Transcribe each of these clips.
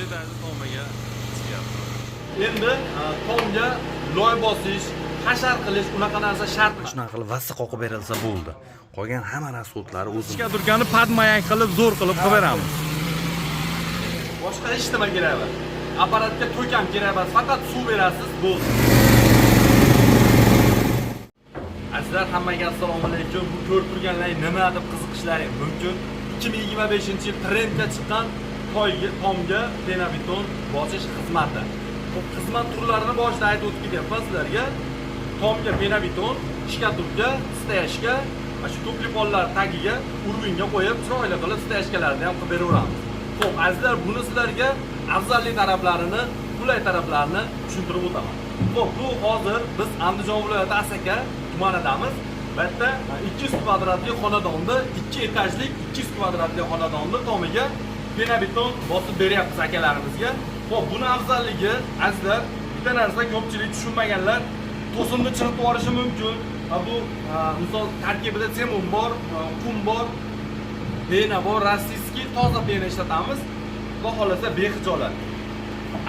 etajda tomaga chiqyapti. Endi tomga loy bosish, hashar qilish unaqa narsa shart emas. Shunaqa qilib vassa qoqib berilsa bo'ldi. Qolgan hamma rasxodlari o'zimiz. Ichga turgani padmayak qilib, zo'r qilib beramiz. Boshqa hech nima kerak emas. Apparatga to'kam kerak emas, faqat suv berasiz, bo'ldi. Azizlar, hammaga assalomu alaykum. Bu ko'rib turganlar nima deb qiziqishlaring mumkin. 2025-yil trendga chiqqan tomga beton bosish xizmati. Bu xizmat turlarini boshida aytib o'tib ketyapman sizlarga. Tomga beton, shkaturka, steyashka, mana shu to'pli pollar tagiga urvinga qo'yib, chiroyli qilib steyashkalarni ham qilib beraveramiz. Xo'p, azizlar, buni sizlarga afzallik taraflarini, qulay taraflarini tushuntirib o'taman. Xo'p, bu hozir biz Andijon viloyati Asaka tumanidamiz. Bu yerda 200 kvadratli xonadonda, 2 etajlik 200 kvadratli xonadonda tomiga beton bosib beryapmiz akalarimizga. Xo'p, buni afzalligi azizlar, bitta narsa ko'pchilik tushunmaganlar, to'sinni chirib yuborishi mumkin. Bu misol tarkibida semun bor, qum bor, pena bor, rossiyskiy toza pena ishlatamiz. Xudo xolasa bexijolat.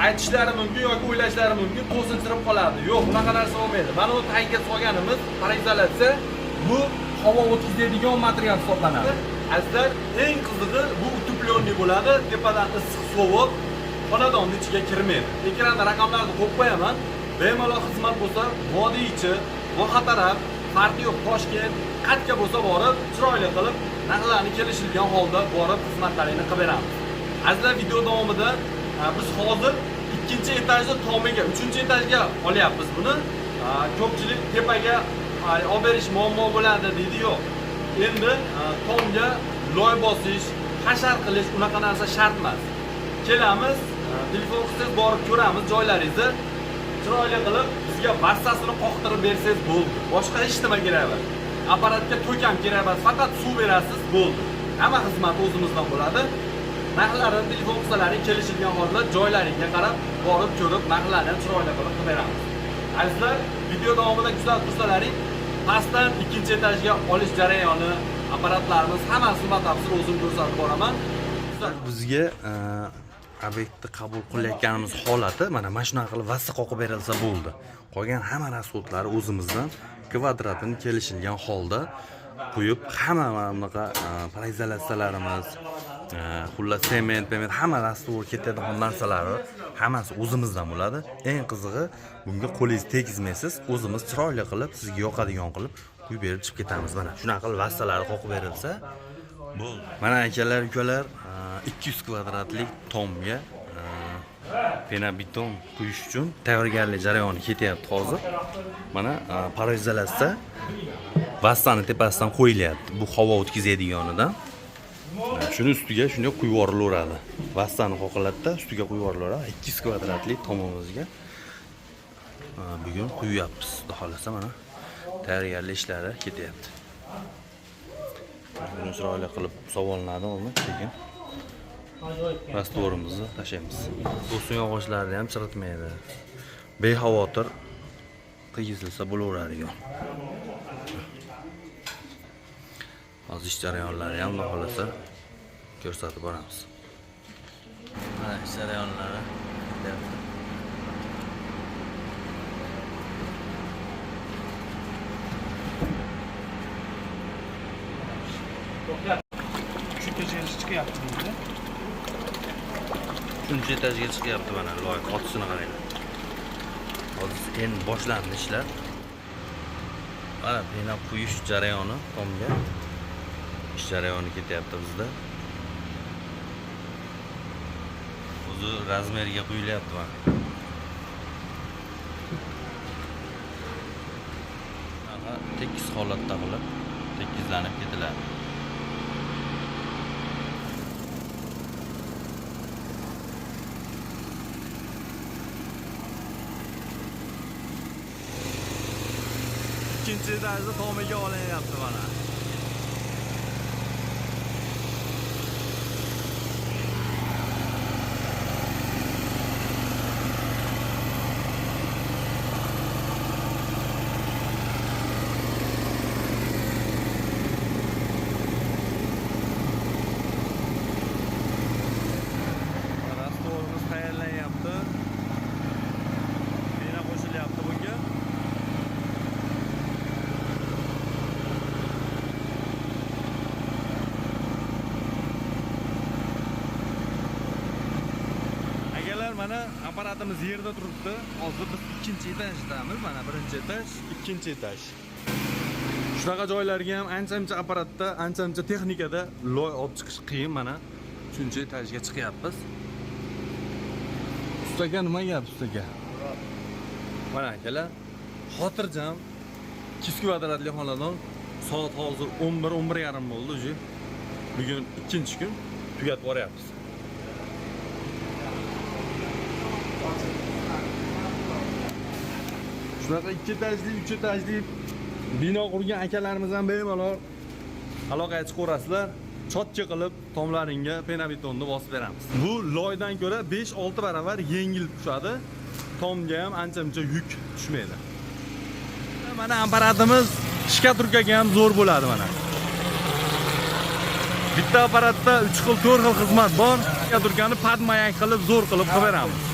Aytishlari mumkin yoki o'ylashlari mumkin, to'sin chirib qoladi. Yo'q, bunaqa narsa bo'lmaydi. Mana bu tagiga solganimiz parizolyatsiya, bu havo o'tkazadigan material hisoblanadi. Azizlar, eng qizig'i bu utepленный bo'ladi, tepadan issiq sovuq xonadonning ichiga kirmaydi. Ekranda raqamlarni qo'yib qo'yaman. Bemalol xizmat bo'lsa, vodiy ichi, Voha taraf, farqi yo'q, Toshkent, qatga bo'lsa borib, chiroyli qilib, narxlarni kelishilgan holda borib xizmatlarini qilib beramiz. Azizlar, video davomida biz hozir 2-etajda tomiga, 3-etajga olyapmiz buni. Ko'pchilik tepaga olib berish muammo bo'ladi deydi, yo'q. Endi tomga loy bosish, hashar qilish unaqa narsa shart emas. Kelamiz, telefon qilsangiz borib ko'ramiz joylaringizni. Chiroyli qilib sizga vassasini qoqtirib bersangiz bo'ldi. Boshqa hech nima kerak emas. Apparatga to'kam kerak emas, faqat suv berasiz, bo'ldi. Hamma xizmat o'zimizdan bo'ladi. Narxlarini telefon qilsalaring kelishilgan holda joylaringga qarab borib ko'rib, narxlarni ham chiroyli qilib beraamiz. Azizlar, video davomida kuzatib tursalaring, pastdan 2-etajga olish jarayoni, apparatlarimiz hammasini batafsil o'zim ko'rsatib boraman. Bizga obyektni qabul qilayotganimiz holati mana shunaqa qilib vassa qoqib berilsa bo'ldi. Qolgan hamma rasxodlari o'zimizdan kvadratini kelishilgan holda qo'yib, hamma bunaqa parizolyatsiyalarimiz, xullas sement, hamma rasxod ketadigan narsalari hammasi o'zimizdan bo'ladi. Eng qizig'i, bunga qo'lingiz tegizmaysiz, o'zimiz chiroyli qilib, sizga yoqadigan qilib qo'yib berib chiqib ketamiz. Mana shunaqa qilib vassalari qoqib berilsa bo'ldi. Mana akalar, ukalar, 200 kvadratlik tomga beton quyish uchun tayyorgarlik jarayoni ketyapti hozir. Mana parizolyatsiya vassani tepasidan qo'yilyapti. Bu havo o'tkazadiganidan. Shuni ustiga shunday quyib yuborilaveradi. Vassani qoqiladida ustiga quyib yuborilaveradi. 200 kvadratlik tomimizga bugun quyapmiz. Xudo xolasa mana tayyorgarlik ishlari ketyapti. Buni chiroyli qilib savolinadi uni, keyin rastvorimizni tashlaymiz. To'sin yog'ochlari ham chiritmaydi. Bexavotir qiygizilsa bo'laveradigan. Hozir ish jarayonlari ham xudo xolasa ko'rsatib boramiz. Mana ish jarayonlari ketyapti. Uchinchi etajga chiqyapti mana loy qotisini qaranglar. Hozir endi boshlandi ishlar. Mana bino quyish jarayoni tomga. Ish jarayoni ketyapti bizda. O'zi razmeriga quyilyapti mana. Mana tekis holatda qilib, tekizlanib ketiladi. Ikkinchi etajda tomiga olinyapti mana. mana apparatimiz yerda turibdi. Hozir biz ikkinchi etajdamiz. Mana birinchi etaj, ikkinchi etaj. Shunaqa joylarga ham ancha-muncha apparatda, ancha-muncha texnikada loy olib chiqish qiyin. Mana 3-etajga chiqyapmiz. Ustaga nima gap ustaga? Mana akalar, xotirjam 2 kvadratli xonadon. Soat hozir 11:30 bo'ldi уже. Bugun ikkinchi kun tugatib boryapmiz. Shunaqa 2 etajli, 3 etajli bino qurgan akalarimiz ham bemalol aloqaga chiqaverasizlar. Chotchi qilib tomlaringga penabetonni bosib beramiz. Bu loydan ko'ra 5-6 baravar yengil tushadi. Tomga ham ancha-muncha yuk tushmaydi. Mana apparatimiz shkaturkaga ham zo'r bo'ladi mana. Bitta apparatda 3 xil, 4 xil xizmat bor. Shkaturkani padmayak qilib zo'r qilib beramiz.